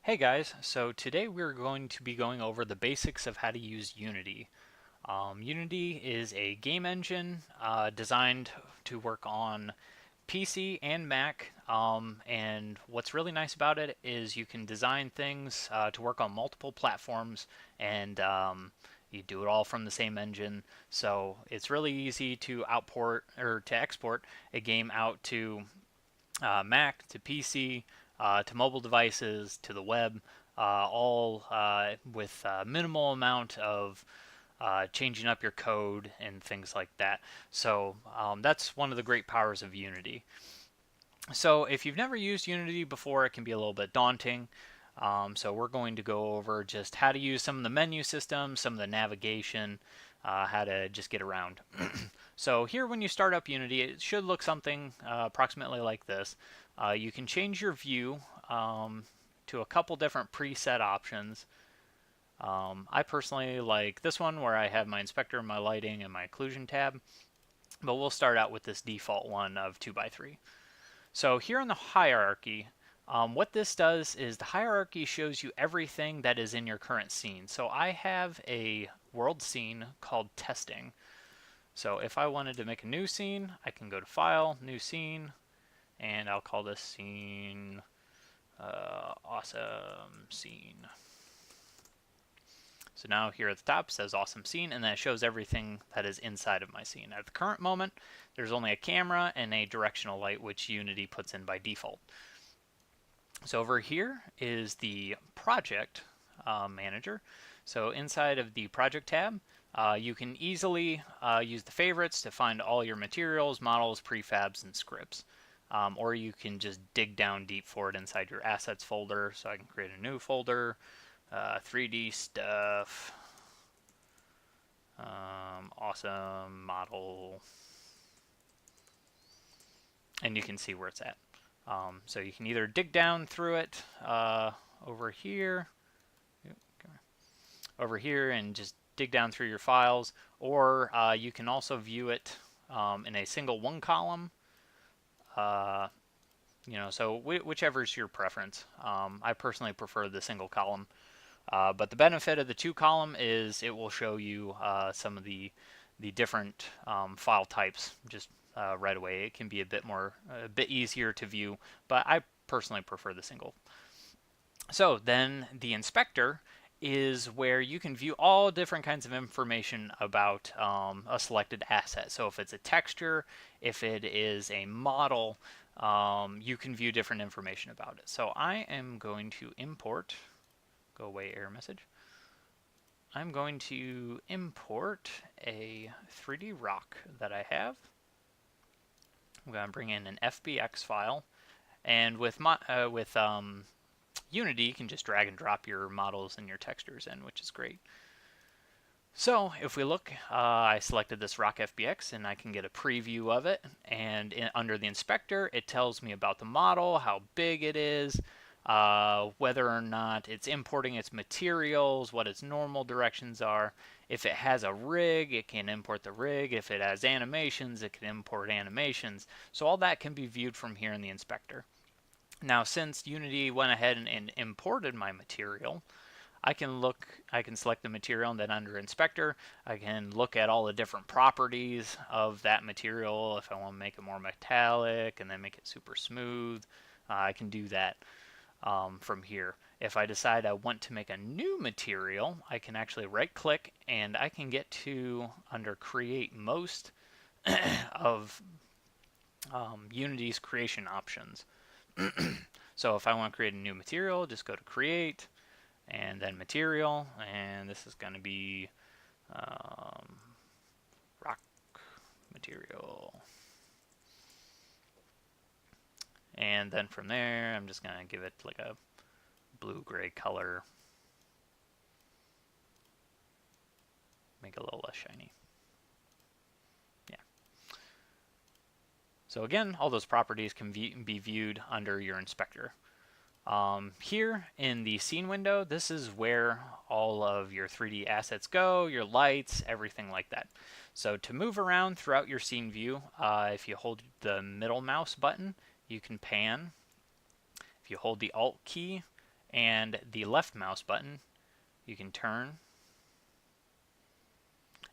Hey guys, so today we're going to be going over the basics of how to use Unity. Unity is a game engine designed to work on PC and Mac, and what's really nice about it is you can design things to work on multiple platforms, and you do it all from the same engine. So it's really easy to outport or to export a game out to Mac to PC to mobile devices to the web, all with minimal amount of changing up your code and things like that. So that's one of the great powers of Unity. So if you've never used Unity before, it can be a little bit daunting. So we're going to go over just how to use some of the menu systems, some of the navigation, how to just get around. So here when you start up Unity, it should look something approximately like this. You can change your view to a couple different preset options. I personally like this one where I have my inspector, my lighting, and my occlusion tab. But we'll start out with this default one of 2x3. So here on the hierarchy, what this does is the hierarchy shows you everything that is in your current scene. So I have a world scene called testing. So if I wanted to make a new scene, I can go to File, New Scene, and I'll call this scene Awesome Scene. So now here at the top it says Awesome Scene, and that shows everything that is inside of my scene. At the current moment, there's only a camera and a directional light, which Unity puts in by default. So over here is the project manager. So inside of the project tab, you can easily use the favorites to find all your materials, models, prefabs, and scripts. Or you can just dig down deep for it inside your assets folder. So I can create a new folder, 3D stuff, awesome model, and you can see where it's at. So you can either dig down through it over here, and just dig down through your files, or you can also view it in a single one column. So whichever is your preference. I personally prefer the single column. But the benefit of the two column is it will show you some of the different file types just right away. It can be a bit easier to view, but I personally prefer the single. So then the inspector is where you can view all different kinds of information about a selected asset. So if it's a texture, if it is a model, you can view different information about it. So I am going to import, go away error message. I'm going to import a 3D rock that I have. I'm going to bring in an FBX file, and with Unity, you can just drag and drop your models and your textures in, which is great. So if we look, I selected this rock FBX, and I can get a preview of it. And under the inspector, it tells me about the model, how big it is, whether or not it's importing its materials, what its normal directions are. If it has a rig, it can import the rig. If it has animations, it can import animations. So all that can be viewed from here in the inspector. Now, since Unity went ahead and imported my material, I can select the material, and then under inspector, I can look at all the different properties of that material. If I want to make it more metallic and then make it super smooth, I can do that from here. If I decide I want to make a new material, I can actually right click and I can get to under create most of Unity's creation options. So if I want to create a new material, just go to create and then material, and this is going to be rock material. And then from there, I'm just going to give it like a blue-gray color. Make it a little less shiny. Yeah. So again, all those properties can be viewed under your inspector. Here in the scene window, this is where all of your 3D assets go, your lights, everything like that. So to move around throughout your scene view, if you hold the middle mouse button, you can pan. If you hold the Alt key, and the left mouse button, you can turn.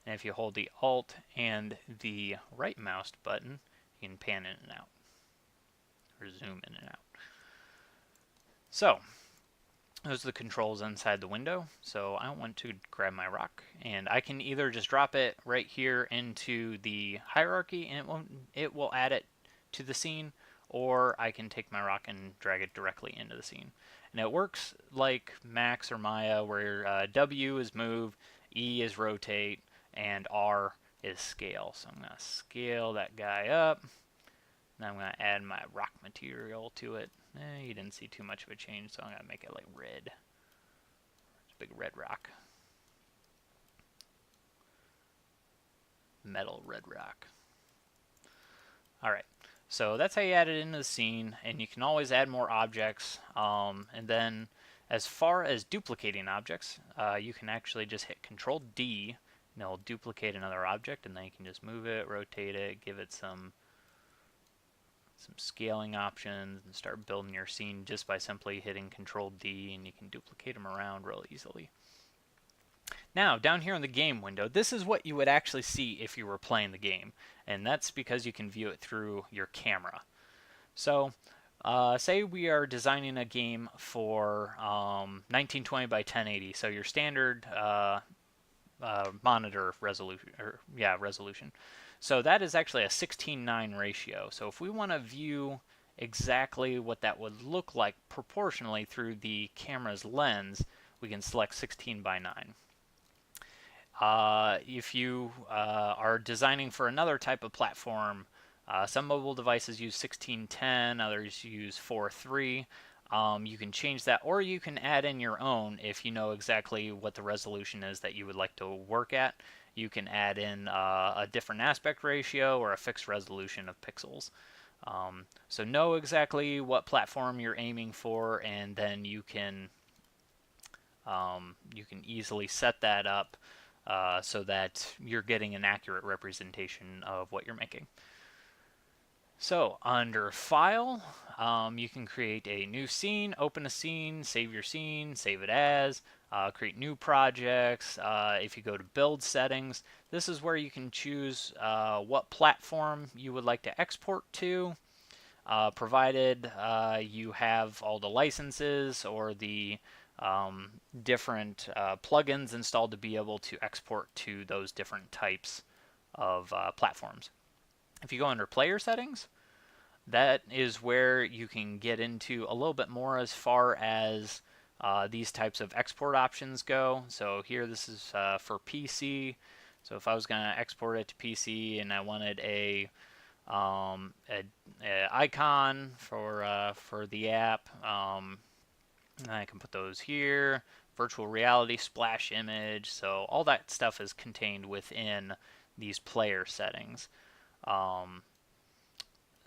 And if you hold the Alt and the right mouse button, you can pan in and out, or zoom in and out. So, those are the controls inside the window. So I want to grab my rock, and I can either just drop it right here into the hierarchy, and it will add it to the scene, or I can take my rock and drag it directly into the scene. And it works like Max or Maya, where W is move, E is rotate, and R is scale. So I'm going to scale that guy up. Now I'm going to add my rock material to it. You didn't see too much of a change, so I'm going to make it like red. It's a big red rock. Metal red rock. Alright, so that's how you add it into the scene, and you can always add more objects. And then as far as duplicating objects, you can actually just hit Control D, and it'll duplicate another object, and then you can just move it, rotate it, give it some scaling options, and start building your scene just by simply hitting Control D, and you can duplicate them around real easily. Now, down here in the game window, this is what you would actually see if you were playing the game, and that's because you can view it through your camera. So, say we are designing a game for 1920 by 1080, so your standard monitor resolution. So that is actually a 16:9 ratio. So if we want to view exactly what that would look like proportionally through the camera's lens, we can select 16:9. If you are designing for another type of platform, some mobile devices use 16:10, others use 4:3. You can change that, or you can add in your own if you know exactly what the resolution is that you would like to work at. You can add in a different aspect ratio or a fixed resolution of pixels. So know exactly what platform you're aiming for, and then you can easily set that up so that you're getting an accurate representation of what you're making. So under File, you can create a new scene, open a scene, save your scene, save it as, create new projects. If you go to Build Settings, this is where you can choose what platform you would like to export to, provided you have all the licenses or the different plugins installed to be able to export to those different types of platforms. If you go under Player Settings, that is where you can get into a little bit more as far as these types of export options go. So here, this is for PC. So if I was going to export it to PC and I wanted a icon for the app, I can put those here. Virtual reality, splash image. So all that stuff is contained within these player settings.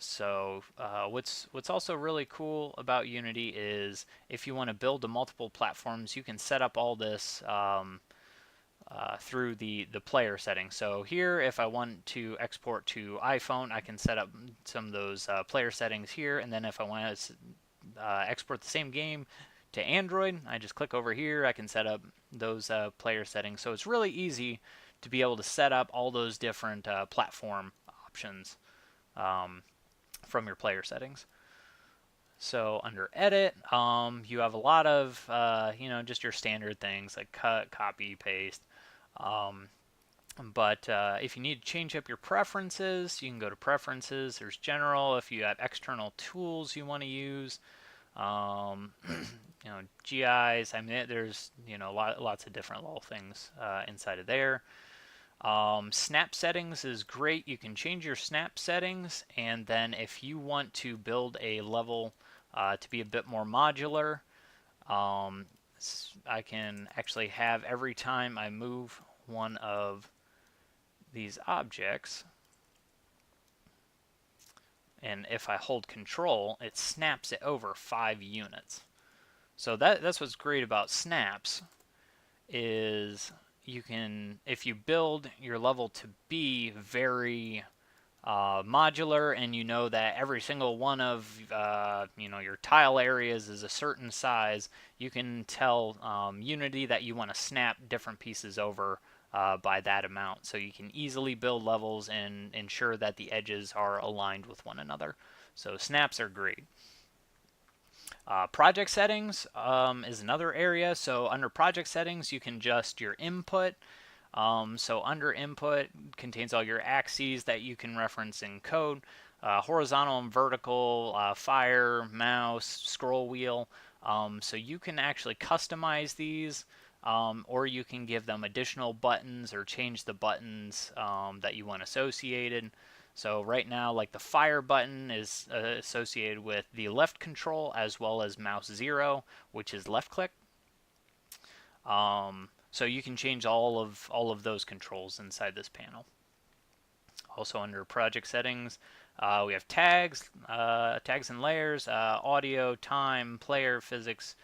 So what's also really cool about Unity is if you want to build to multiple platforms, you can set up all this through the player settings. So here, if I want to export to iPhone, I can set up some of those player settings here, and then if I want to export the same game to Android, I just click over here. I can set up those player settings. So it's really easy to be able to set up all those different platform options from your player settings. So under Edit, you have a lot of, just your standard things like cut, copy, paste. But if you need to change up your preferences, you can go to Preferences. There's General. If you have external tools you want to use, GIs. I mean, there's lots of different little things inside of there. Snap settings is great. You can change your snap settings, and then if you want to build a level to be a bit more modular, I can actually have every time I move one of these objects, and if I hold Control, it snaps it over 5 units. So that's what's great about snaps, is you can, if you build your level to be very modular, and you know that every single one of your tile areas is a certain size, you can tell Unity that you want to snap different pieces over by that amount, so you can easily build levels and ensure that the edges are aligned with one another. So snaps are great. Project settings is another area. So under project settings, you can adjust your input. So under input contains all your axes that you can reference in code, horizontal and vertical, fire, mouse, scroll wheel. So you can actually customize these, or you can give them additional buttons or change the buttons that you want associated. So right now, like the fire button is associated with the left control as well as mouse 0, which is left click. So you can change all of those controls inside this panel. Also under project settings, we have tags, tags and layers, audio, time, player, physics,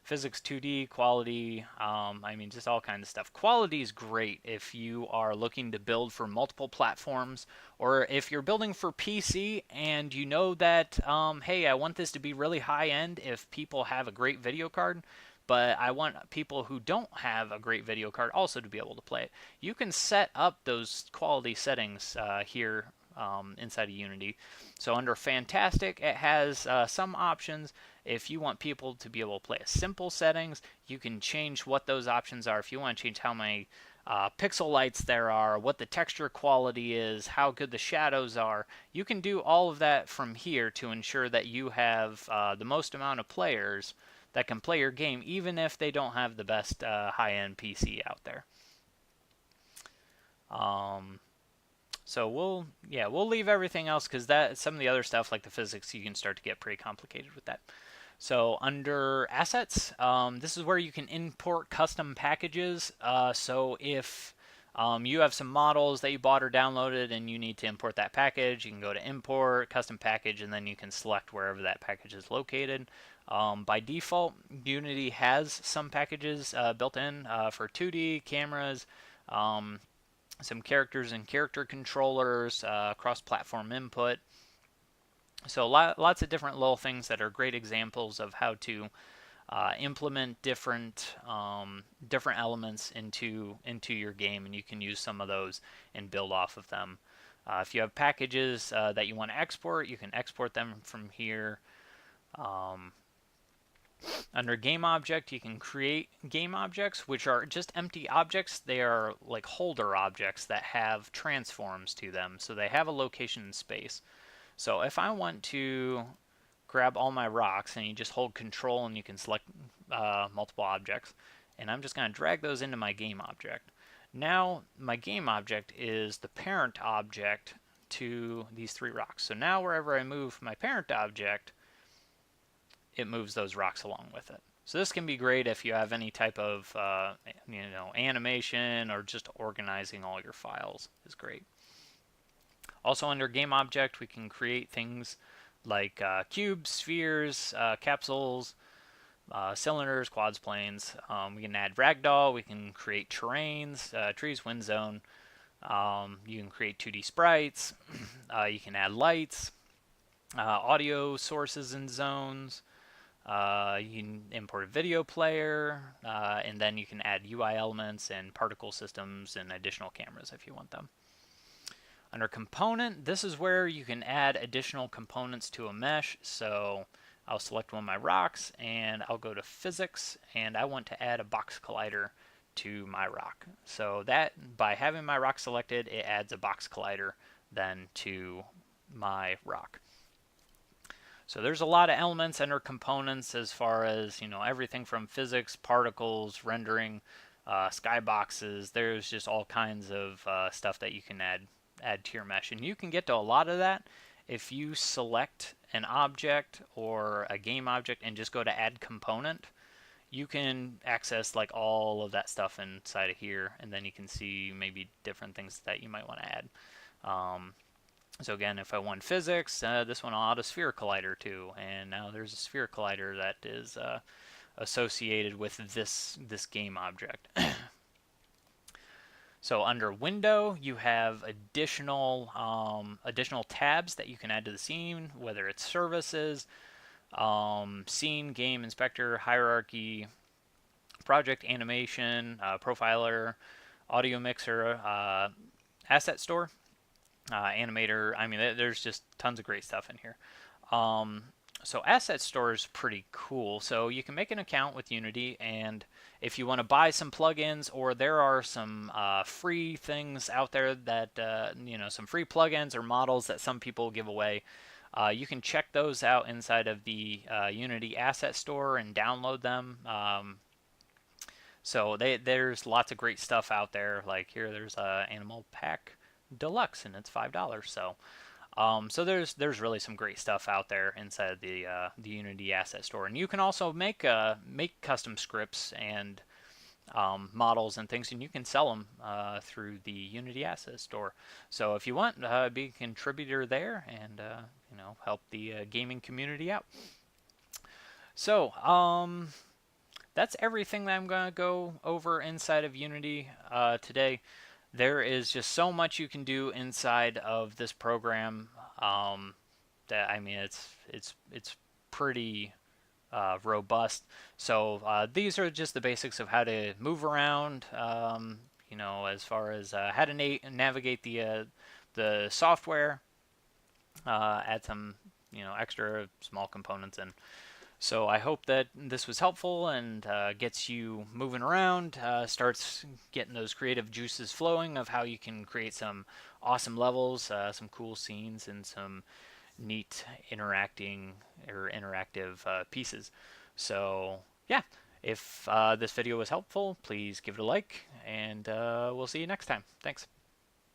physics 2D, quality, I mean just all kinds of stuff. Quality is great if you are looking to build for multiple platforms, or if you're building for PC and you know that, hey, I want this to be really high end if people have a great video card, but I want people who don't have a great video card also to be able to play it. You can set up those quality settings here inside of Unity. So under Fantastic, it has some options. If you want people to be able to play a simple settings, you can change what those options are. If you want to change how many pixel lights there are, what the texture quality is, how good the shadows are, you can do all of that from here to ensure that you have the most amount of players that can play your game, even if they don't have the best high-end PC out there. So we'll leave everything else, because that some of the other stuff like the physics, you can start to get pretty complicated with that. So under assets, this is where you can import custom packages. So if you have some models that you bought or downloaded and you need to import that package, you can go to import, custom package, and then you can select wherever that package is located. By default, Unity has some packages built in for 2D cameras, some characters and character controllers, cross-platform input. So lots of different little things that are great examples of how to implement different elements into your game, and you can use some of those and build off of them. If you have packages that you want to export, you can export them from here. Under game object, you can create game objects, which are just empty objects. They are like holder objects that have transforms to them, so they have a location in space. So if I want to grab all my rocks, and you just hold control and you can select multiple objects, and I'm just going to drag those into my game object. Now my game object is the parent object to these 3 rocks. So now wherever I move my parent object, it moves those rocks along with it. So this can be great if you have any type of animation, or just organizing all your files is great. Also under game object, we can create things like cubes, spheres, capsules, cylinders, quads, planes. We can add ragdoll, we can create terrains, trees, wind zone. You can create 2D sprites. You can add lights, audio sources and zones. You can import a video player, and then you can add UI elements and particle systems and additional cameras if you want them. Under component, this is where you can add additional components to a mesh. So I'll select one of my rocks and I'll go to physics, and I want to add a box collider to my rock. So that, by having my rock selected, it adds a box collider then to my rock. So there's a lot of elements under components, as far as everything from physics, particles, rendering, skyboxes. There's just all kinds of stuff that you can add to your mesh, and you can get to a lot of that if you select an object or a game object and just go to add component. You can access like all of that stuff inside of here, and then you can see maybe different things that you might want to add. So again, if I want physics, this one I'll add a sphere collider too, and now there's a sphere collider that is associated with this game object. So under Window, you have additional tabs that you can add to the scene, whether it's services, scene, game, inspector, hierarchy, project, animation, profiler, audio mixer, asset store, animator. I mean, there's just tons of great stuff in here. Um, so Asset Store is pretty cool. So you can make an account with Unity, and if you want to buy some plugins, or there are some free things out there that some free plugins or models that some people give away. You can check those out inside of the Unity Asset Store and download them. So there's lots of great stuff out there. Like here, there's a Animal Pack Deluxe, and it's $5. So there's really some great stuff out there inside the Unity Asset Store, and you can also make custom scripts and models and things, and you can sell them through the Unity Asset Store. So if you want, be a contributor there and help the gaming community out. So that's everything that I'm gonna go over inside of Unity today. There is just so much you can do inside of this program that I mean it's pretty robust. So these are just the basics of how to move around. As far as how to navigate the software, add some extra small components in. So I hope that this was helpful and gets you moving around, starts getting those creative juices flowing of how you can create some awesome levels, some cool scenes, and some neat interactive pieces. So yeah, if this video was helpful, please give it a like, and we'll see you next time. Thanks.